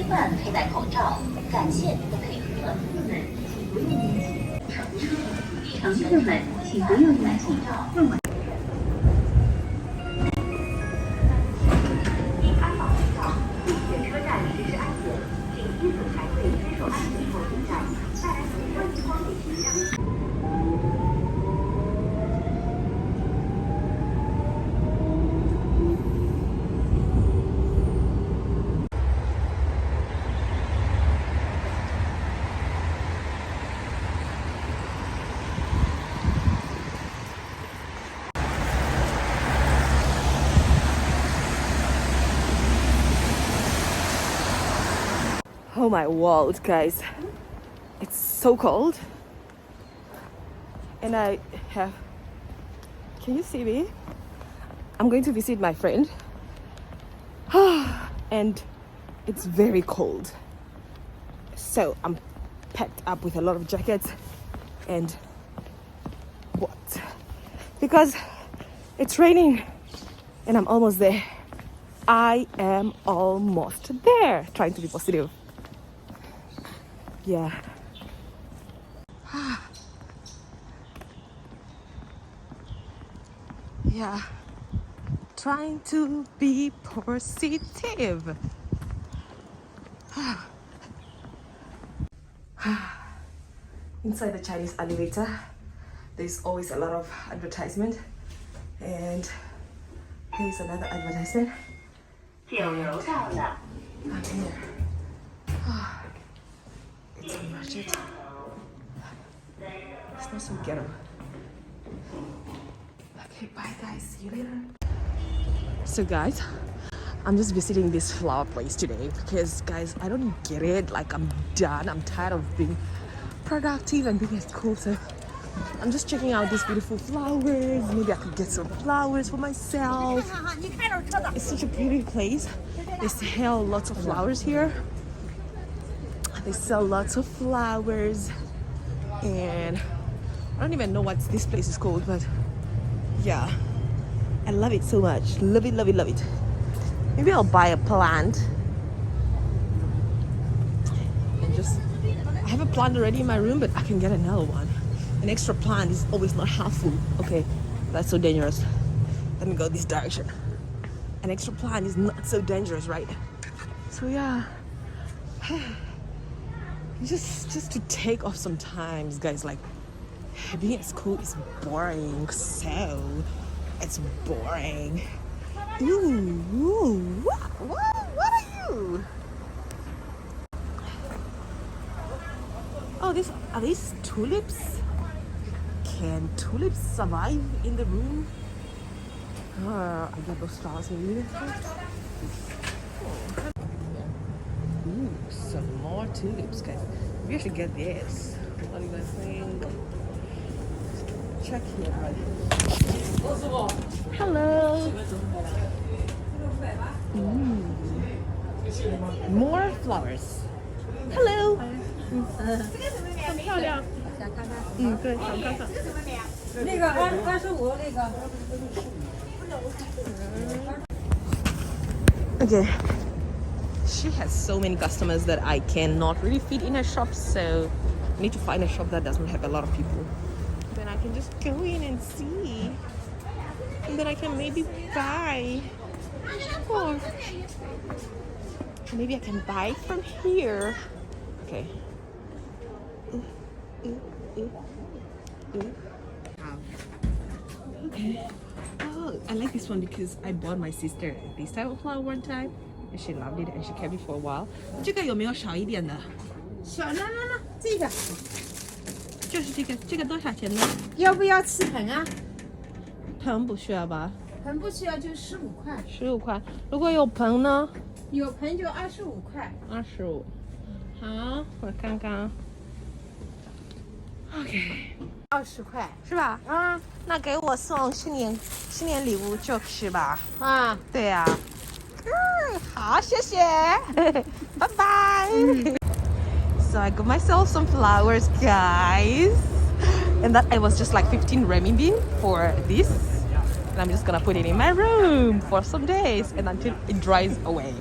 范佩戴口罩，感谢您的配合。入场乘客们，请不要戴口罩。因安保需要，地铁车站实施安检，请依次排队遵守安检后进站，带来喜欢光给停让。Oh my world, guys. It's so cold. And I have... Can you see me? I'm going to visit my friend. And it's very cold. So I'm packed up with a lot of jackets and what? Because it's raining and I'm almost there. I am almost there. Trying to be positive. Yeah. Yeah. Trying to be positive. Inside the Chinese elevator, there's always a lot of advertisement. And here's another advertisement. 9楼到了。 I'm here. It's a market. It's not so ghetto. Okay, bye guys. See you later. So guys, I'm just visiting this flower place today because guys, I don't get it. Like I'm done. I'm tired of being productive and being at school. So I'm just checking out these beautiful flowers. Maybe I could get some flowers for myself. It's such a pretty place. They sell lots of flowers here. They sell lots of flowers. And I don't even know what this place is called, but yeah. I love it so much. Love it, love it, love it. Maybe I'll buy a plant. And just, I have a plant already in my room, but I can get another one. An extra plant is always not half full. Okay, that's so dangerous. Let me go this direction. An extra plant is not so dangerous, right? So yeah. Just to take off sometimes, guys, like being at school is boring. So it's boring. Ooh, what are you? Oh, are these tulips? Can tulips survive in the room? I get those flowers maybe. Ooh, some more tulips, guys. We should get this. What do you guys think? Check here, right? Hello. More flowers. Hello. 很漂亮。对，想看看。那个25那个。 Okay. She has so many customers that I cannot really fit in her shop, so I need to find a shop that doesn't have a lot of people. Then I can just go in and see. And then I can maybe buy. Or maybe I can buy from here. Okay. Okay. Oh, I like this one because I bought my sister this type of flower one time and she loved it and she kept it for a while. 这个有没有少一点的？小的这个就是这个，这个多少钱呢？要不要吃盆啊？盆不需要吧？盆不需要，就15块。15块。如果有盆呢？有盆就25块。25。好，我看看。OK。20块是吧？啊那给我送新年礼物就是吧？啊！对呀、好，谢谢，拜拜。So I got myself some flowers, guys, and that it was just like 15 renminbi for this, and I'm just gonna put it in my room for some days and until it dries away.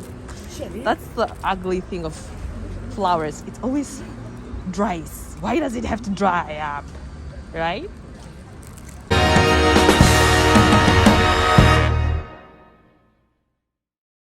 That's the ugly thing of flowers. It always dries. Why does it have to dry up? Right?